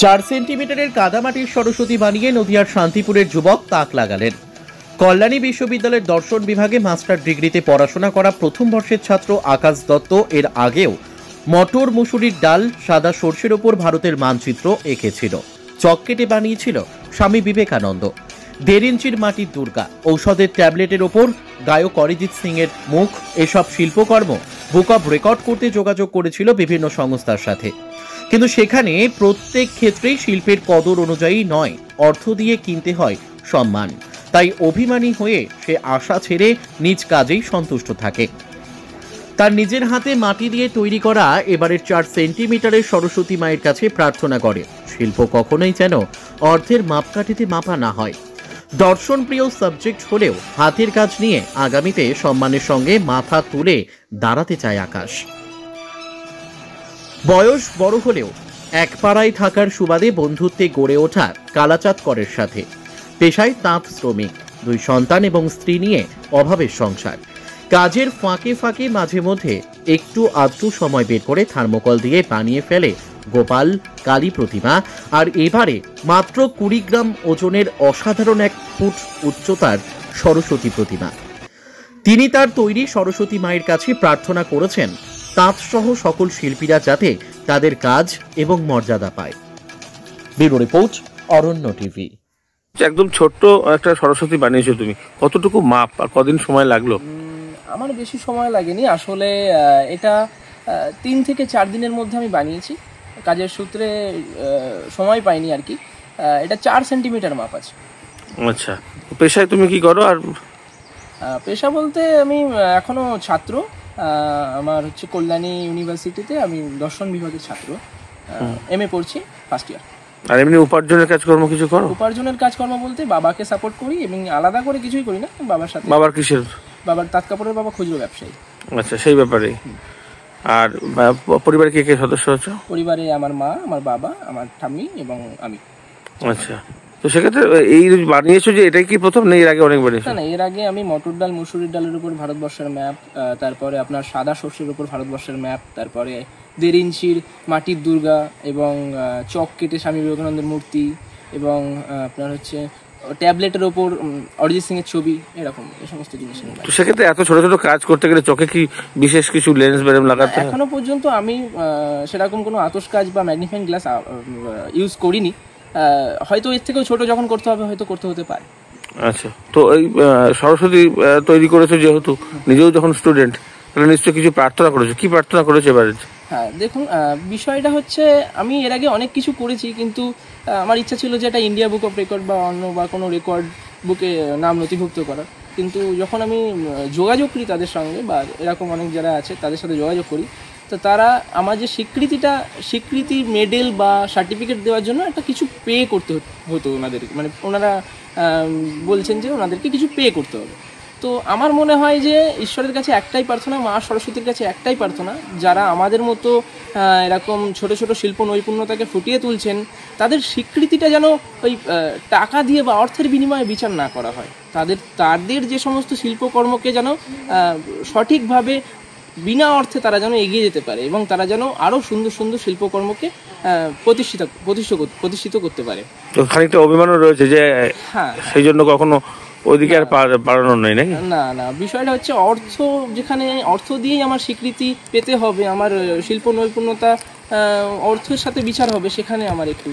4 সেন্টিমিটারের কাদামাটির সরস্বতী বানিয়ে নদিয়ার শান্তিপুরের যুবক তাক লাগালেন। কল্যাণী বিশ্ববিদ্যালয়ের দর্শন বিভাগে মাস্টার ডিগ্রিতে পড়াশোনা করা প্রথম বর্ষের ছাত্র আকাশ দত্ত এর আগেও মটর মুসুরির ডাল সাদা সর্ষের ওপর ভারতের মানচিত্র এঁকেছিল। চক কেটে বানিয়েছিল স্বামী বিবেকানন্দ। 1.5 ইঞ্চির মাটির দুর্গা, ঔষধের ট্যাবলেটের ওপর গায়ক অরিজিৎ সিং এর মুখ, এসব শিল্পকর্ম বুক অব রেকর্ড করতে যোগাযোগ করেছিল বিভিন্ন সংস্থার সাথে। কিন্তু সেখানে প্রত্যেক ক্ষেত্রেই শিল্পের কদর অনুযায়ী নয়, অর্থ দিয়ে কিনতে হয় সম্মান। তাই অভিমানী হয়ে সে আশা ছেড়ে নিজ কাজেই সন্তুষ্ট থাকে। তার নিজের হাতে মাটি দিয়ে তৈরি করা এবারের 4 সেন্টিমিটারের সরস্বতী মায়ের কাছে প্রার্থনা করে শিল্প কখনোই যেন অর্থের মাপকাঠিতে মাপা না হয়। দর্শন প্রিয় সাবজেক্ট হলেও হাতের কাজ নিয়ে আগামীতে সম্মানের সঙ্গে মাথা তুলে দাঁড়াতে চায় আকাশ। বয়স বড় হলেও এক পাড়ায় থাকার সুবাদে বন্ধুত্বে গড়ে ওঠা কালাচাঁদ করের সাথে। পেশায় তাঁত শ্রমিক, 2 সন্তান এবং স্ত্রী নিয়ে অভাবের সংসার। কাজের ফাঁকে ফাঁকে মাঝে মধ্যে একটু আধটু সময় বের করে থার্মোকল দিয়ে বানিয়ে ফেলে গোপাল, কালী প্রতিমা। আর এবারে মাত্র 20 গ্রাম ওজনের অসাধারণ 1 ফুট উচ্চতার সরস্বতী প্রতিমা। তিনি তার তৈরি সরস্বতী মায়ের কাছে প্রার্থনা করেছেন তাঁত সহ সকল শিল্পীরা যাতে তাদের কাজ এবং মর্যাদা পায়। ব্যুরো রিপোর্ট, অরণ্য টিভি। একদম ছোট্ট একটা সরস্বতী বানিয়েছো তুমি, কতটুকু মাপ আর কদিন সময় লাগলো? আমার বেশি সময় লাগেনি আসলে, এটা 3 থেকে 4 দিনের মধ্যে আমি বানিয়েছি। কাজের সূত্রে সময় পাইনি আর কি। এটা 4 সেন্টিমিটার মাপ আছে। আচ্ছা, পেশায় তুমি কি করো? আর পেশা বলতে আমি এখনো ছাত্র। আমার হচ্ছে কল্যাণী ইউনিভার্সিটিতে আমি দর্শন বিভাগের ছাত্র, MA পড়ছি, ফার্স্ট ইয়ার। আর এমনি উপার্জনের কাজকর্ম কিছু করো? উপার্জনের কাজকর্ম বলতে বাবাকে সাপোর্ট করি এবং আলাদা করে কিছুই করি না, বাবার সাথে। বাবার কিসের? বাবার তাঁত কাপড়ের, বাবা খুচরো ব্যবসায়ী। আচ্ছা, সেই ব্যাপারে। আর পরিবারে কে কে সদস্য আছো? পরিবারে আমার মা, আমার বাবা, আমার ঠাম্মি এবং আমি। আচ্ছা, তো সেক্ষেত্রে এই বানিয়েছো যে এটাই কি প্রথম, না এর আগে অনেক বানিয়েছো? না, এর আগে আমি মটর ডাল মুসুরির ডালের উপর ভারতবর্ষের ম্যাপ, তারপরে আপনার সাদা সর্ষের উপর ভারতবর্ষের ম্যাপ, তারপরে 1.5 ইঞ্চির মাটির দুর্গা এবং চক কেটে স্বামী বিবেকানন্দের মূর্তি, এবং আপনার হচ্ছে ট্যাবলেটের ওপর অরিজিৎ সিং এর ছবি, এরকম এই সমস্ত জিনিস। তো সেক্ষেত্রে এত ছোট ছোট কাজ করতে গেলে চোখে কি বিশেষ কিছু লেন্স বেরেম লাগাতে হয়? এখনো পর্যন্ত আমি সেরকম কোনো আতশ কাজ বা ম্যাগনিফাইং গ্লাস ইউজ করিনি। হয়তো এর থেকেও ছোট যখন করতে হবে হয়তো করতে হতে পারে। আচ্ছা, তো এই সরস্বতী তৈরি করেছো যেহেতু, নিজেও যখন স্টুডেন্ট, তাহলে নিশ্চয়ই কিছু প্রার্থনা করেছো। কি প্রার্থনা করেছো এবারে? হ্যাঁ, দেখুন, বিষয়টা হচ্ছে আমি এর আগে অনেক কিছু করেছি, কিন্তু আমার ইচ্ছা ছিল যে এটা ইন্ডিয়া বুক অফ রেকর্ড বা অন্য বা কোনো রেকর্ড বুকে নাম নথিভুক্ত করার। কিন্তু যখন আমি যোগাযোগ করি তাদের সঙ্গে, বা এরকম অনেক যারা আছে তাদের সাথে যোগাযোগ করি, তো তারা আমার যে স্বীকৃতি মেডেল বা সার্টিফিকেট দেওয়ার জন্য একটা কিছু পে করতে হতো ওনাদের, মানে ওনারা বলছেন যে ওনাদেরকে কিছু পে করতে হবে। তো আমার মনে হয় যে ঈশ্বরের কাছে একটাই প্রার্থনা, মা সরস্বতীর কাছে একটাই প্রার্থনা, যারা আমাদের মতো এরকম ছোট ছোট শিল্প নৈপুণ্যতাকে ফুটিয়ে তুলছেন, তাদের স্বীকৃতিটা যেন ওই টাকা দিয়ে বা অর্থের বিনিময়ে বিচার না করা হয়। তাদের যে সমস্ত শিল্পকর্মকে যেন সঠিকভাবে বিনা অর্থে তারা যেন এগিয়ে যেতে পারে, এবং তারা যেন আরও সুন্দর সুন্দর শিল্পকর্মকে প্রতিষ্ঠিত করতে পারে। তো খানিকটা অভিমানও রয়েছে যে হ্যাঁ, সেই জন্য কখনো ওইদিকে আর পারানোর নেই নাকি? না, বিষয়টা হচ্ছে অর্থ, যেখানে অর্থ দিয়েই আমার স্বীকৃতি পেতে হবে, আমার শিল্প নৈপুণ্যতা অর্থের সাথে বিচার হবে, সেখানে আমার একটু